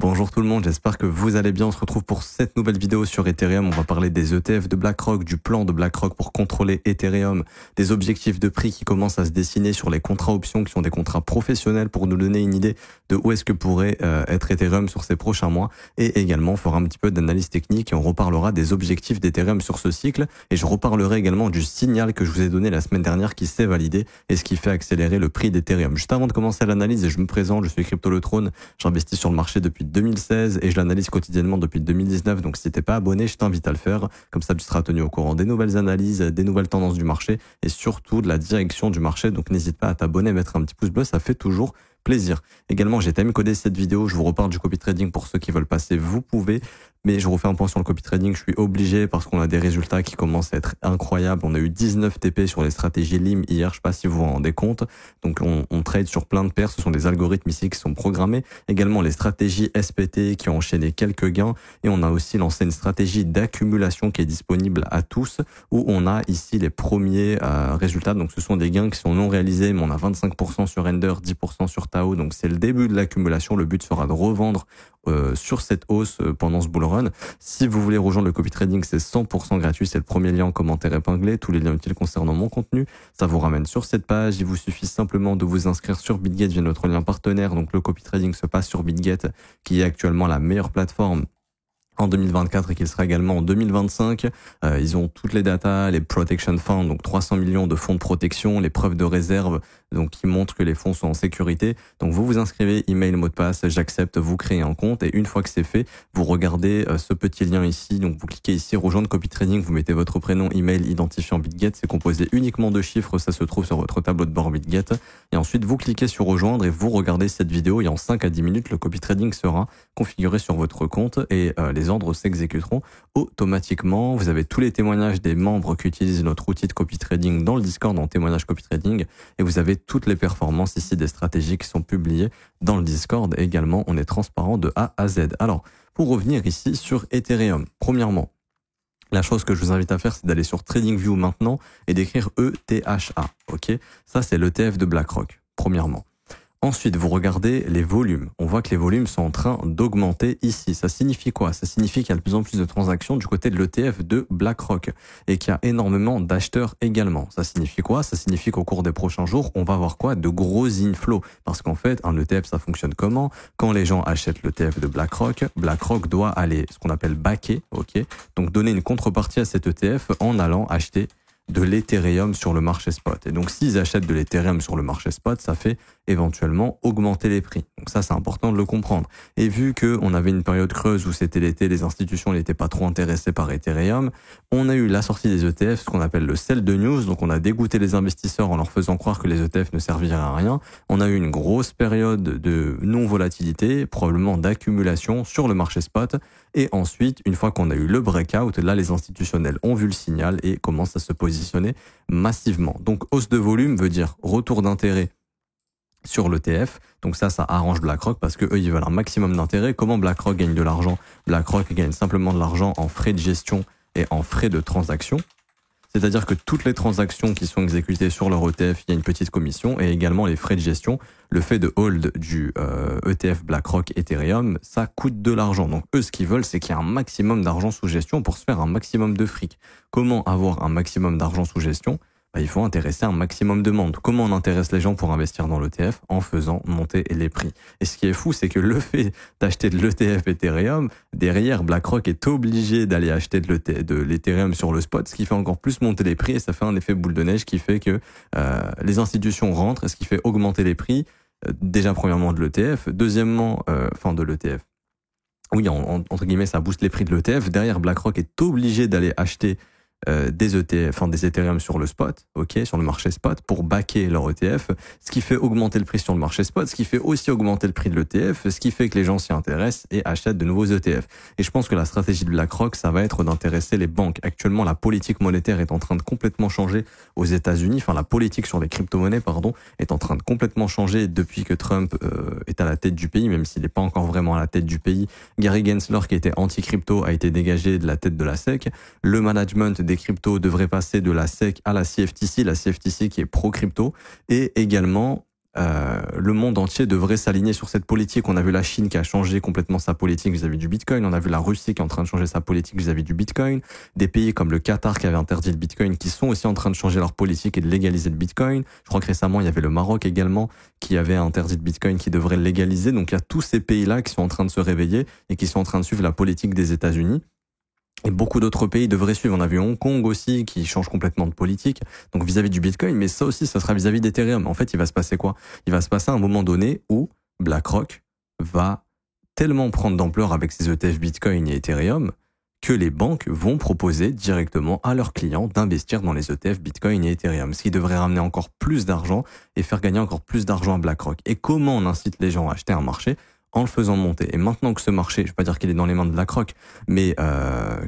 Bonjour tout le monde, j'espère que vous allez bien. On se retrouve pour cette nouvelle vidéo sur Ethereum. On va parler des ETF de BlackRock, du plan de BlackRock pour contrôler Ethereum, des objectifs de prix qui commencent à se dessiner sur les contrats options qui sont des contrats professionnels pour nous donner une idée de où est-ce que pourrait être Ethereum sur ces prochains mois. Et également, on fera un petit peu d'analyse technique et on reparlera des objectifs d'Ethereum sur ce cycle. Et je reparlerai également du signal que je vous ai donné la semaine dernière qui s'est validé et ce qui fait accélérer le prix d'Ethereum. Juste avant de commencer l'analyse, je me présente, je suis Crypto Le Trône, j'investis sur le marché depuis 2016 et je l'analyse quotidiennement depuis 2019. Donc si t'es pas abonné, je t'invite à le faire. Comme ça, tu seras tenu au courant des nouvelles analyses, des nouvelles tendances du marché et surtout de la direction du marché. Donc n'hésite pas à t'abonner, mettre un petit pouce bleu, ça fait toujours plaisir. Également, j'ai timecodé cette vidéo, je vous reparle du copy trading pour ceux qui veulent passer, vous pouvez. Mais je refais un point sur le copy trading, je suis obligé parce qu'on a des résultats qui commencent à être incroyables. On a eu 19 TP sur les stratégies LIM hier, je sais pas si vous vous en rendez compte. Donc on trade sur plein de paires, ce sont des algorithmes ici qui sont programmés. Également les stratégies SPT qui ont enchaîné quelques gains. Et on a aussi lancé une stratégie d'accumulation qui est disponible à tous, où on a ici les premiers résultats. Donc ce sont des gains qui sont non réalisés, mais on a 25% sur Ender, 10% sur Tao. Donc c'est le début de l'accumulation. Le but sera de revendre sur cette hausse pendant ce bull run. Si vous voulez rejoindre le copy trading, c'est 100% gratuit. C'est le premier lien en commentaire épinglé. Tous les liens utiles concernant mon contenu, ça vous ramène sur cette page. Il vous suffit simplement de vous inscrire sur BitGet via notre lien partenaire. Donc le copy trading se passe sur BitGet, qui est actuellement la meilleure plateforme en 2024 et qu'il sera également en 2025. Ils ont toutes les datas, les protection funds, donc 300 millions de fonds de protection, les preuves de réserve, donc qui montrent que les fonds sont en sécurité. Donc vous vous inscrivez, email, mot de passe, j'accepte, vous créez un compte et une fois que c'est fait, vous regardez ce petit lien ici, donc vous cliquez ici, rejoindre copy trading, vous mettez votre prénom, email, identifiant BitGet, c'est composé uniquement de chiffres, ça se trouve sur votre tableau de bord BitGet et ensuite vous cliquez sur rejoindre et vous regardez cette vidéo et en 5 à 10 minutes, le copy trading sera configuré sur votre compte et les ordres s'exécuteront automatiquement. Vous avez tous les témoignages des membres qui utilisent notre outil de copy trading dans le Discord en témoignage copy trading et vous avez toutes les performances ici des stratégies qui sont publiées dans le Discord. Et également, on est transparent de A à Z. Alors, pour revenir ici sur Ethereum, premièrement, la chose que je vous invite à faire, c'est d'aller sur TradingView maintenant et d'écrire ETHA. Ok, ça c'est l'ETF de BlackRock. Premièrement. Ensuite, vous regardez les volumes. On voit que les volumes sont en train d'augmenter ici. Ça signifie quoi? Ça signifie qu'il y a de plus en plus de transactions du côté de l'ETF de BlackRock et qu'il y a énormément d'acheteurs également. Ça signifie quoi? Ça signifie qu'au cours des prochains jours, on va avoir quoi? De gros inflows. Parce qu'en fait, un ETF, ça fonctionne comment? Quand les gens achètent l'ETF de BlackRock, BlackRock doit aller, ce qu'on appelle backer, ok? Donc donner une contrepartie à cet ETF en allant acheter de l'Ethereum sur le marché spot. Et donc, s'ils achètent de l'Ethereum sur le marché spot, ça fait éventuellement augmenter les prix. Donc ça, c'est important de le comprendre. Et vu que on avait une période creuse où c'était l'été, les institutions n'étaient pas trop intéressées par Ethereum, on a eu la sortie des ETF, ce qu'on appelle le sell de news. Donc, on a dégoûté les investisseurs en leur faisant croire que les ETF ne serviraient à rien. On a eu une grosse période de non-volatilité, probablement d'accumulation sur le marché spot. Et ensuite, une fois qu'on a eu le breakout, là, les institutionnels ont vu le signal et commencent à se positionner massivement. Donc, hausse de volume veut dire retour d'intérêt sur l'ETF. Donc ça arrange BlackRock parce que eux, ils veulent un maximum d'intérêt. Comment BlackRock gagne de l'argent? BlackRock gagne simplement de l'argent en frais de gestion et en frais de transaction. C'est-à-dire que toutes les transactions qui sont exécutées sur leur ETF, il y a une petite commission et également les frais de gestion. Le fait de hold du ETF BlackRock Ethereum, ça coûte de l'argent. Donc eux, ce qu'ils veulent, c'est qu'il y ait un maximum d'argent sous gestion pour se faire un maximum de fric. Comment avoir un maximum d'argent sous gestion? Il faut intéresser un maximum de monde. Comment on intéresse les gens pour investir dans l'ETF? En faisant monter les prix. Et ce qui est fou, c'est que le fait d'acheter de l'ETF Ethereum, derrière, BlackRock est obligé d'aller acheter de l'Ethereum sur le spot, ce qui fait encore plus monter les prix et ça fait un effet boule de neige qui fait que les institutions rentrent, ce qui fait augmenter les prix, déjà premièrement de l'ETF, deuxièmement, de l'ETF. Oui, entre guillemets, ça booste les prix de l'ETF. Derrière, BlackRock est obligé d'aller acheter des ETF, des Ethereum sur le spot, ok, sur le marché spot pour backer leur ETF, ce qui fait augmenter le prix sur le marché spot, ce qui fait aussi augmenter le prix de l'ETF, ce qui fait que les gens s'y intéressent et achètent de nouveaux ETF. Et je pense que la stratégie de BlackRock, ça va être d'intéresser les banques. Actuellement, la politique monétaire est en train de complètement changer aux États-Unis. La politique sur les crypto-monnaies, est en train de complètement changer depuis que Trump est à la tête du pays, même s'il n'est pas encore vraiment à la tête du pays. Gary Gensler, qui était anti-crypto, a été dégagé de la tête de la SEC. Le management des cryptos devrait passer de la SEC à la CFTC qui est pro-crypto, et également le monde entier devrait s'aligner sur cette politique. On a vu la Chine qui a changé complètement sa politique vis-à-vis du Bitcoin. On a vu la Russie qui est en train de changer sa politique vis-à-vis du Bitcoin. Des pays comme le Qatar qui avait interdit le Bitcoin qui sont aussi en train de changer leur politique et de légaliser le Bitcoin. Je crois que récemment, il y avait le Maroc également qui avait interdit le Bitcoin qui devrait le légaliser. Donc il y a tous ces pays-là qui sont en train de se réveiller et qui sont en train de suivre la politique des États-Unis. Et beaucoup d'autres pays devraient suivre. On a vu Hong Kong aussi qui change complètement de politique. Donc vis-à-vis du Bitcoin, mais ça aussi, ça sera vis-à-vis d'Ethereum. En fait, il va se passer quoi? Il va se passer à un moment donné où BlackRock va tellement prendre d'ampleur avec ses ETF Bitcoin et Ethereum que les banques vont proposer directement à leurs clients d'investir dans les ETF Bitcoin et Ethereum, ce qui devrait ramener encore plus d'argent et faire gagner encore plus d'argent à BlackRock. Et comment on incite les gens à acheter un marché? En le faisant monter. Et maintenant que ce marché, je vais pas dire qu'il est dans les mains de BlackRock, mais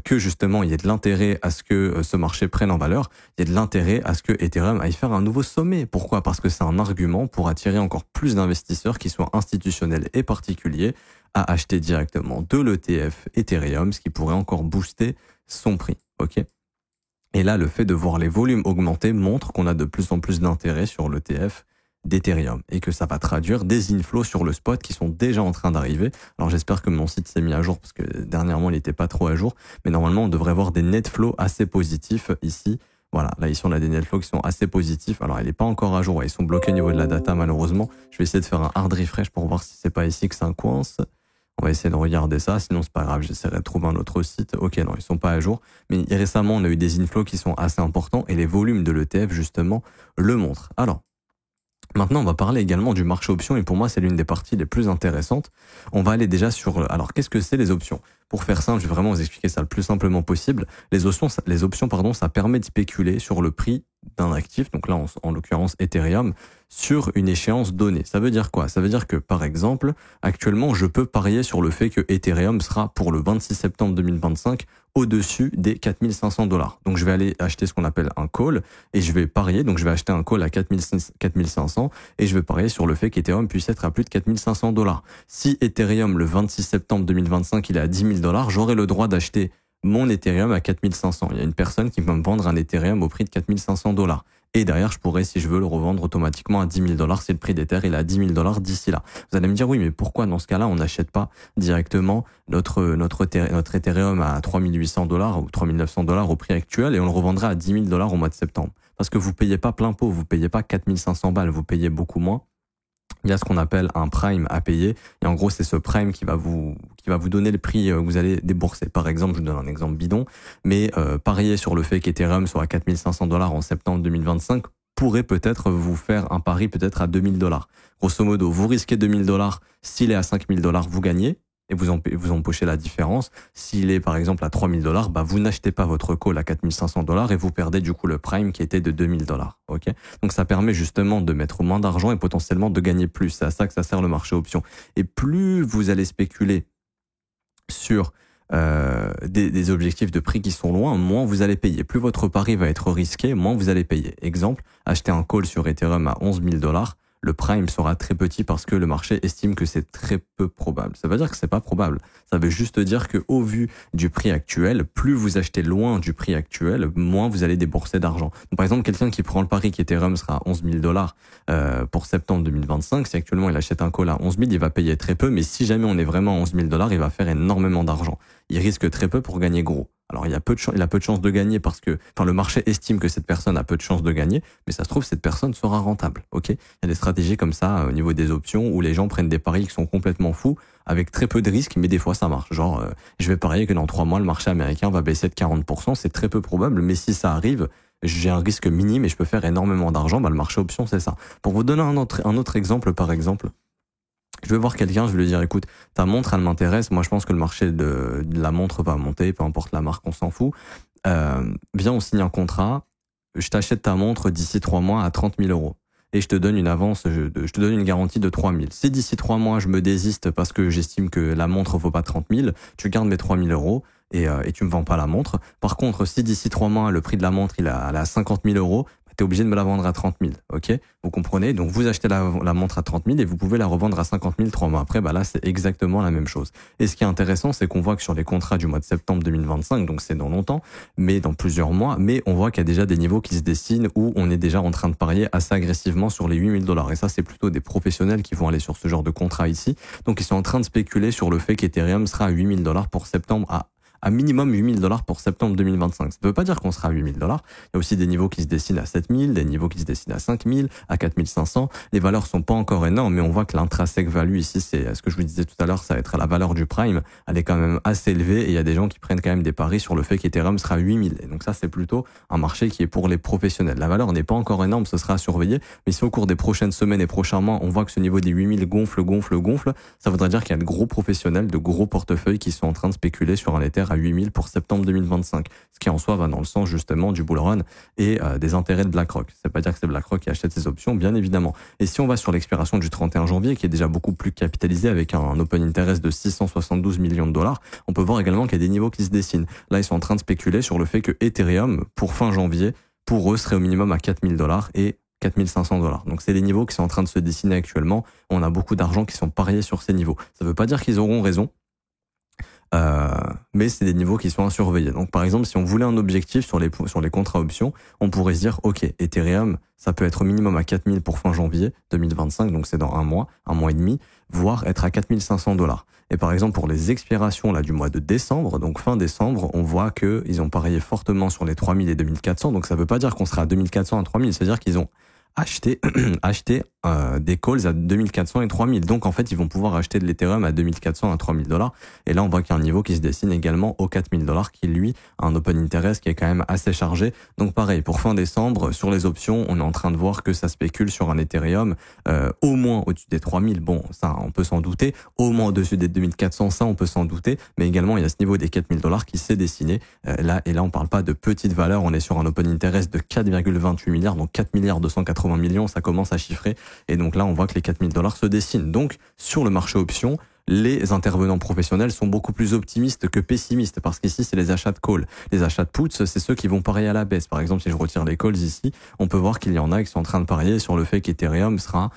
que justement il y ait de l'intérêt à ce que ce marché prenne en valeur, il y a de l'intérêt à ce que Ethereum aille faire un nouveau sommet. Pourquoi? Parce que c'est un argument pour attirer encore plus d'investisseurs, qui soient institutionnels et particuliers, à acheter directement de l'ETF Ethereum, ce qui pourrait encore booster son prix. Ok? Et là, le fait de voir les volumes augmenter montre qu'on a de plus en plus d'intérêt sur l'ETF d'Ethereum et que ça va traduire des inflows sur le spot qui sont déjà en train d'arriver. Alors j'espère que mon site s'est mis à jour parce que dernièrement il n'était pas trop à jour, mais normalement on devrait voir des net flows assez positifs ici. Voilà, là ici on a des net flows qui sont assez positifs. Alors il n'est pas encore à jour, ouais, ils sont bloqués au niveau de la data malheureusement. Je vais essayer de faire un hard refresh pour voir si c'est pas ici que ça coince. On va essayer de regarder ça, sinon c'est pas grave, j'essaierai de trouver un autre site. Ok, non, ils sont pas à jour. Mais récemment on a eu des inflows qui sont assez importants et les volumes de l'ETF justement le montrent. Alors, maintenant, on va parler également du marché options et pour moi, c'est l'une des parties les plus intéressantes. On va aller déjà sur... Alors, qu'est-ce que c'est les options? Pour faire simple, je vais vraiment vous expliquer ça le plus simplement possible. Les options, ça permet de spéculer sur le prix d'un actif, donc là, en l'occurrence Ethereum, sur une échéance donnée. Ça veut dire quoi? Ça veut dire que, par exemple, actuellement, je peux parier sur le fait que Ethereum sera, pour le 26 septembre 2025, au-dessus des 4500 $. Donc, je vais aller acheter ce qu'on appelle un call et je vais parier. Donc, je vais acheter un call à 4500 et je vais parier sur le fait qu'Ethereum puisse être à plus de 4500 $. Si Ethereum, le 26 septembre 2025, il est à 10 000 $, j'aurai le droit d'acheter mon Ethereum à 4500. Il y a une personne qui va me vendre un Ethereum au prix de 4500 $. Et derrière, je pourrais, si je veux, le revendre automatiquement à 10 000 $. Si le prix d'Ether il est à 10 000 $ d'ici là. Vous allez me dire, oui, mais pourquoi dans ce cas-là, on n'achète pas directement notre Ethereum à 3 800 $ ou 3 900 $ au prix actuel et on le revendrait à 10 000 $ au mois de septembre? Parce que vous payez pas plein pot, vous payez pas 4 500 balles, vous payez beaucoup moins. Il y a ce qu'on appelle un prime à payer. Et en gros, c'est ce prime qui va vous donner le prix que vous allez débourser. Par exemple, je vous donne un exemple bidon, mais parier sur le fait qu'Ethereum soit à 4 500 $ en septembre 2025 pourrait peut-être vous faire un pari peut-être à 2 000 $. Grosso modo, vous risquez 2 000 $. S'il est à 5 000 $, vous gagnez. Et vous empochez la différence. S'il est par exemple à 3 000 $, bah vous n'achetez pas votre call à 4 500 $ et vous perdez du coup le prime qui était de 2 000 $. Ok? Donc ça permet justement de mettre moins d'argent et potentiellement de gagner plus. C'est à ça que ça sert le marché option. Et plus vous allez spéculer sur des objectifs de prix qui sont loin, moins vous allez payer. Plus votre pari va être risqué, moins vous allez payer. Exemple, acheter un call sur Ethereum à 11 000 $. Le prime sera très petit parce que le marché estime que c'est très peu probable. Ça veut dire que c'est pas probable. Ça veut juste dire que au vu du prix actuel, plus vous achetez loin du prix actuel, moins vous allez débourser d'argent. Donc, par exemple, quelqu'un qui prend le pari qu'Ethereum sera à 11 000 $ pour septembre 2025, si actuellement il achète un call à 11 000, il va payer très peu, mais si jamais on est vraiment à 11 000 $, il va faire énormément d'argent. Il risque très peu pour gagner gros. Alors il a peu de chances de gagner parce que, le marché estime que cette personne a peu de chances de gagner, mais ça se trouve cette personne sera rentable. Ok? Il y a des stratégies comme ça au niveau des options où les gens prennent des paris qui sont complètement fous avec très peu de risques, mais des fois ça marche. Genre, je vais parier que dans 3 mois le marché américain va baisser de 40%, c'est très peu probable, mais si ça arrive, j'ai un risque minime et je peux faire énormément d'argent. Le marché option c'est ça. Pour vous donner un autre exemple, par exemple. Je vais voir quelqu'un, je vais lui dire, écoute, ta montre, elle m'intéresse. Moi, je pense que le marché de la montre va monter, peu importe la marque, on s'en fout. Viens, on signe un contrat. Je t'achète ta montre d'ici 3 mois à 30 000 €. Et je te donne une avance, je te donne une garantie de 3 000. Si d'ici 3 mois, je me désiste parce que j'estime que la montre vaut pas 30 000, tu gardes mes 3 000 € et tu me vends pas la montre. Par contre, si d'ici 3 mois, le prix de la montre, il est à 50 000 €, t'es obligé de me la vendre à 30 000, ok? Vous comprenez? Donc vous achetez la montre à 30 000 et vous pouvez la revendre à 50 000 3 mois après. Bah là, c'est exactement la même chose. Et ce qui est intéressant, c'est qu'on voit que sur les contrats du mois de septembre 2025, donc c'est dans longtemps, mais dans plusieurs mois, mais on voit qu'il y a déjà des niveaux qui se dessinent où on est déjà en train de parier assez agressivement sur les 8 000 $. Et ça, c'est plutôt des professionnels qui vont aller sur ce genre de contrat ici. Donc ils sont en train de spéculer sur le fait qu'Ethereum sera à 8 000 $ pour septembre, à minimum 8 000 $ pour septembre 2025. Ça ne veut pas dire qu'on sera à 8 000 $. Il y a aussi des niveaux qui se dessinent à 7 000, des niveaux qui se dessinent à 5 000, à 4 500. Les valeurs sont pas encore énormes, mais on voit que l'intrinsèque value ici, c'est ce que je vous disais tout à l'heure, ça va être la valeur du prime. Elle est quand même assez élevée et il y a des gens qui prennent quand même des paris sur le fait qu'Ethereum sera à 8 000. Et donc ça, c'est plutôt un marché qui est pour les professionnels. La valeur n'est pas encore énorme, ce sera à surveiller. Mais si au cours des prochaines semaines et prochains mois, on voit que ce niveau des 8 000 gonfle, ça voudrait dire qu'il y a de gros professionnels, de gros portefeuilles qui sont en train de spéculer sur un Ether à 8 000 pour septembre 2025, ce qui en soi va dans le sens justement du bull run et des intérêts de BlackRock. Ça veut pas dire que c'est BlackRock qui achète ces options, bien évidemment. Et si on va sur l'expiration du 31 janvier, qui est déjà beaucoup plus capitalisé avec un open interest de 672 millions de dollars, on peut voir également qu'il y a des niveaux qui se dessinent. Là, ils sont en train de spéculer sur le fait que Ethereum, pour fin janvier, pour eux, serait au minimum à 4 000 $ et 4 500 $. Donc c'est les niveaux qui sont en train de se dessiner actuellement. On a beaucoup d'argent qui sont pariés sur ces niveaux. Ça veut pas dire qu'ils auront raison. Mais c'est des niveaux qui sont à surveiller. Donc par exemple, si on voulait un objectif sur les contrats options, on pourrait se dire, ok, Ethereum, ça peut être au minimum à 4 000 pour fin janvier 2025, donc c'est dans un mois et demi, voire être à 4 500 $. Et par exemple, pour les expirations là du mois de décembre, donc fin décembre, on voit que ils ont parié fortement sur les 3 000 et 2 400. Donc ça veut pas dire qu'on sera à 2 400 à 3 000, c'est-à-dire qu'ils ont acheté des calls à 2400 et 3000. Donc en fait, ils vont pouvoir acheter de l'Ethereum à 2400 à 3000 $. Et là, on voit qu'il y a un niveau qui se dessine également aux 4000 $ qui, lui, a un open interest qui est quand même assez chargé. Donc pareil, pour fin décembre, sur les options, on est en train de voir que ça spécule sur un Ethereum au moins au-dessus des 3000. Bon, ça, on peut s'en douter. Au moins au-dessus des 2400, ça, on peut s'en douter. Mais également, il y a ce niveau des 4000 $ qui s'est dessiné. Là, on parle pas de petites valeurs. On est sur un open interest de 4,28 milliards, donc 4 milliards 280 millions, ça commence à chiffrer. Et donc là, on voit que les 4000 $ se dessinent. Donc, sur le marché options, les intervenants professionnels sont beaucoup plus optimistes que pessimistes parce qu'ici, c'est les achats de calls. Les achats de puts, c'est ceux qui vont parier à la baisse. Par exemple, si je retire les calls ici, on peut voir qu'il y en a qui sont en train de parier sur le fait qu'Ethereum sera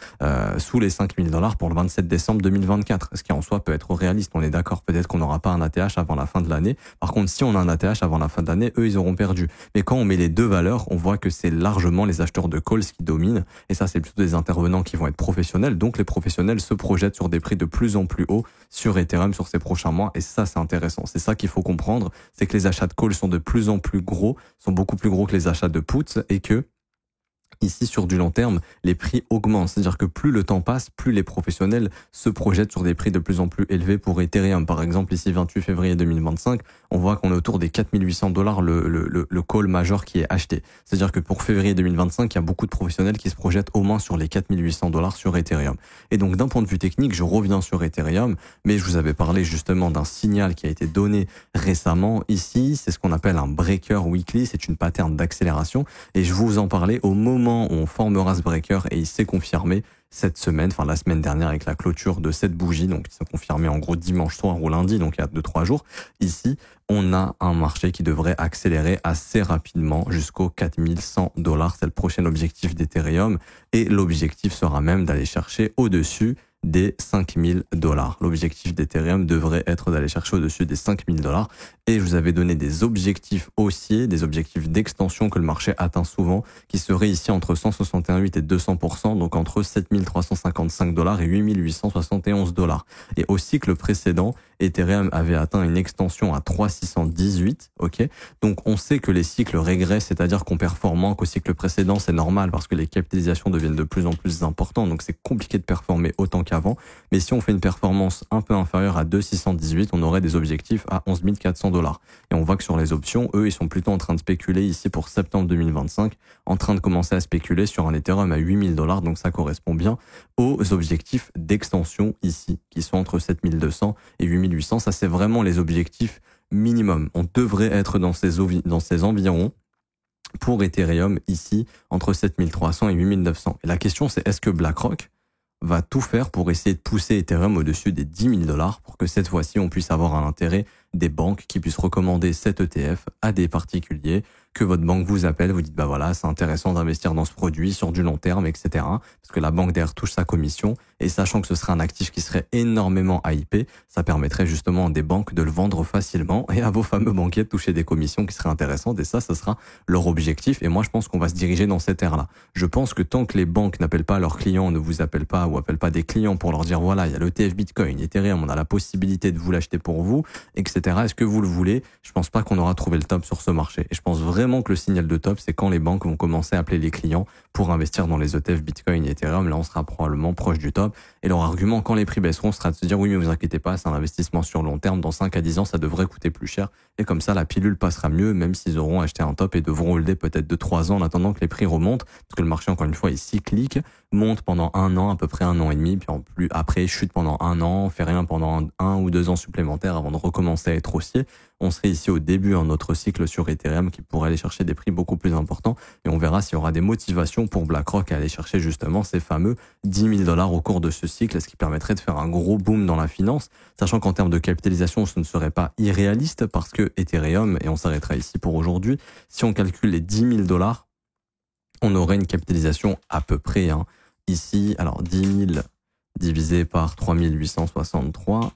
sous les 5000 $ pour le 27 décembre 2024. Ce qui en soi peut être réaliste. On est d'accord, peut-être qu'on n'aura pas un ATH avant la fin de l'année. Par contre, si on a un ATH avant la fin de l'année, eux, ils auront perdu. Mais quand on met les deux valeurs, on voit que c'est largement les acheteurs de calls qui dominent. Et ça, c'est plutôt des intervenants qui vont être professionnels. Donc, les professionnels se projettent sur des prix de plus en plus hauts sur Ethereum sur ces prochains mois. Et ça, c'est intéressant. C'est ça qu'il faut comprendre. C'est que les achats de calls sont de plus en plus gros, sont beaucoup plus gros que les achats de puts et que ici, sur du long terme, les prix augmentent. C'est-à-dire que plus le temps passe, plus les professionnels se projettent sur des prix de plus en plus élevés pour Ethereum. Par exemple, ici, 28 février 2025, on voit qu'on est autour des 4 800 $ le call major qui est acheté. C'est-à-dire que pour février 2025, il y a beaucoup de professionnels qui se projettent au moins sur les 4 800 $ sur Ethereum. Et donc, d'un point de vue technique, je reviens sur Ethereum, mais je vous avais parlé justement d'un signal qui a été donné récemment. Ici, c'est ce qu'on appelle un breaker weekly. C'est une pattern d'accélération. Et je vous en parlais au moment où on formera ce breaker et il s'est confirmé cette semaine, enfin la semaine dernière avec la clôture de cette bougie, donc il s'est confirmé en gros dimanche soir ou lundi, donc il y a 2-3 jours. Ici, on a un marché qui devrait accélérer assez rapidement jusqu'aux 4100 $. C'est le prochain objectif d'Ethereum et l'objectif sera même d'aller chercher au-dessus des 5000 $. L'objectif d'Ethereum devrait être d'aller chercher au-dessus des 5000 $. Et je vous avais donné des objectifs haussiers, des objectifs d'extension que le marché atteint souvent, qui seraient ici entre 168 et 200%, donc entre 7355 $ et 8871 $. Et au cycle précédent, Ethereum avait atteint une extension à 3618, ok? Donc on sait que les cycles régressent, c'est-à-dire qu'on performe moins qu'au cycle précédent, c'est normal parce que les capitalisations deviennent de plus en plus importantes, donc c'est compliqué de performer autant qu'avant. Mais si on fait une performance un peu inférieure à 2618, on aurait des objectifs à 11 400 $. Et on voit que sur les options, eux, ils sont plutôt en train de spéculer ici pour septembre 2025, en train de commencer à spéculer sur un Ethereum à 8000 $, donc ça correspond bien aux objectifs d'extension ici, qui sont entre 7200 et 8800. Ça, c'est vraiment les objectifs minimum. On devrait être dans ces environs pour Ethereum ici, entre 7300 et 8900. Et la question, c'est est-ce que BlackRock va tout faire pour essayer de pousser Ethereum au-dessus des 10 000 $ pour que cette fois-ci, on puisse avoir un intérêt des banques qui puissent recommander cet ETF à des particuliers que votre banque vous appelle, vous dites bah voilà, c'est intéressant d'investir dans ce produit sur du long terme, etc. Parce que la banque derrière touche sa commission, et sachant que ce serait un actif qui serait énormément hypé, ça permettrait justement à des banques de le vendre facilement et à vos fameux banquiers de toucher des commissions qui seraient intéressantes, et ça sera leur objectif. Et moi je pense qu'on va se diriger dans cette ère-là. Je pense que tant que les banques n'appellent pas leurs clients, ne vous appellent pas ou appellent pas des clients pour leur dire voilà, il y a l'ETF Bitcoin, Ethereum, on a la possibilité de vous l'acheter pour vous, etc. Est-ce que vous le voulez? Je pense pas qu'on aura trouvé le top sur ce marché. Et je pense vraiment que le signal de top, c'est quand les banques vont commencer à appeler les clients pour investir dans les ETF Bitcoin et Ethereum. Là, on sera probablement proche du top. Et leur argument, quand les prix baisseront, sera de se dire oui, mais vous inquiétez pas, c'est un investissement sur long terme. Dans 5 à 10 ans, ça devrait coûter plus cher. Et comme ça, la pilule passera mieux, même s'ils auront acheté un top et devront holder peut-être de 3 ans en attendant que les prix remontent. Parce que le marché, encore une fois, est cyclique, monte pendant 1 an, à peu près 1 an et demi, puis après chute pendant 1 an, fait rien pendant 1 ou 2 ans supplémentaires avant de recommencer à être haussier. On serait ici au début d'un autre cycle sur Ethereum qui pourrait aller chercher des prix beaucoup plus importants, et on verra s'il y aura des motivations pour BlackRock à aller chercher justement ces fameux 10 000 $ au cours de ce cycle, ce qui permettrait de faire un gros boom dans la finance, sachant qu'en termes de capitalisation, ce ne serait pas irréaliste parce que Ethereum, et on s'arrêtera ici pour aujourd'hui, si on calcule les 10 000 $, on aurait une capitalisation à peu près, ici, alors 10 000 divisé par 3863,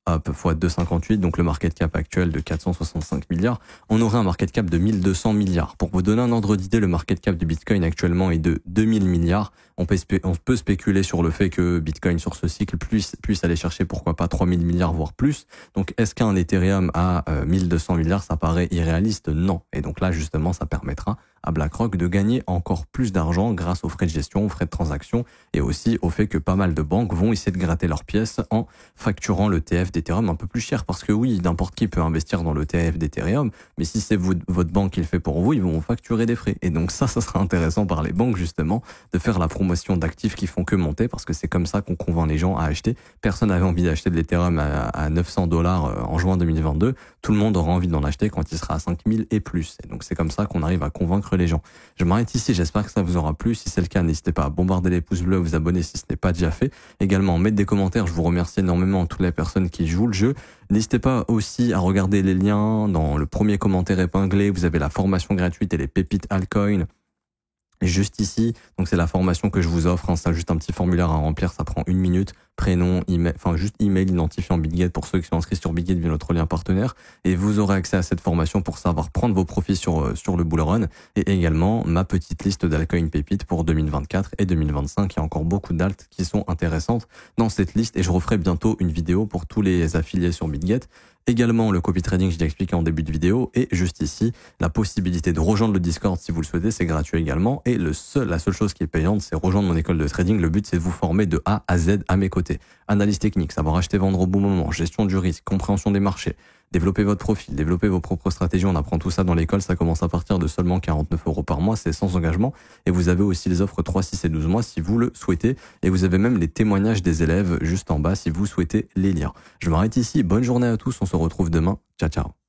hop, fois 2,58, donc le market cap actuel de 465 milliards, on aurait un market cap de 1200 milliards. Pour vous donner un ordre d'idée, le market cap du Bitcoin actuellement est de 2000 milliards. On peut spéculer sur le fait que Bitcoin sur ce cycle puisse aller chercher pourquoi pas 3000 milliards voire plus. Donc est-ce qu'un Ethereum à 1200 milliards, ça paraît irréaliste? Non. Et donc là justement, ça permettra à BlackRock de gagner encore plus d'argent grâce aux frais de gestion, aux frais de transaction et aussi au fait que pas mal de banques vont essayer de gratter leurs pièces en facturant l'ETF d'Ethereum un peu plus cher. Parce que oui, n'importe qui peut investir dans l'ETF d'Ethereum, mais si c'est votre banque qui le fait pour vous, ils vont vous facturer des frais. Et donc ça sera intéressant par les banques justement de faire la promotion d'actifs qui font que monter, parce que c'est comme ça qu'on convainc les gens à acheter. Personne n'avait envie d'acheter de l'Ethereum à 900 $ en juin 2022. Tout le monde aura envie d'en acheter quand il sera à 5000 et plus. Et donc c'est comme ça qu'on arrive à convaincre les gens. Je m'arrête ici, j'espère que ça vous aura plu. Si c'est le cas, n'hésitez pas à bombarder les pouces bleus, vous abonner si ce n'est pas déjà fait. Également, mettre des commentaires, je vous remercie énormément à toutes les personnes qui jouent le jeu. N'hésitez pas aussi à regarder les liens dans le premier commentaire épinglé. Vous avez la formation gratuite et les pépites altcoin juste ici. Donc c'est la formation que je vous offre, c'est juste un petit formulaire à remplir, ça prend 1 minute, prénom, email, juste email identifiant BitGet pour ceux qui sont inscrits sur BitGet via notre lien partenaire, et vous aurez accès à cette formation pour savoir prendre vos profits sur le bull run, et également ma petite liste d'altcoin pépites pour 2024 et 2025. Il y a encore beaucoup d'alt qui sont intéressantes dans cette liste, et je referai bientôt une vidéo pour tous les affiliés sur BitGet. Également le copy trading, je l'ai expliqué en début de vidéo, et juste ici, la possibilité de rejoindre le Discord si vous le souhaitez, c'est gratuit également, et la seule chose qui est payante, c'est rejoindre mon école de trading. Le but, c'est de vous former de A à Z à mes côtés. Analyse technique, savoir acheter, vendre au bon moment, gestion du risque, compréhension des marchés, développer votre profil, développer vos propres stratégies. On apprend tout ça dans l'école, ça commence à partir de seulement 49 € par mois, c'est sans engagement, et vous avez aussi les offres 3, 6 et 12 mois si vous le souhaitez, et vous avez même les témoignages des élèves juste en bas si vous souhaitez les lire. Je m'arrête ici, bonne journée à tous, on se retrouve demain, ciao ciao.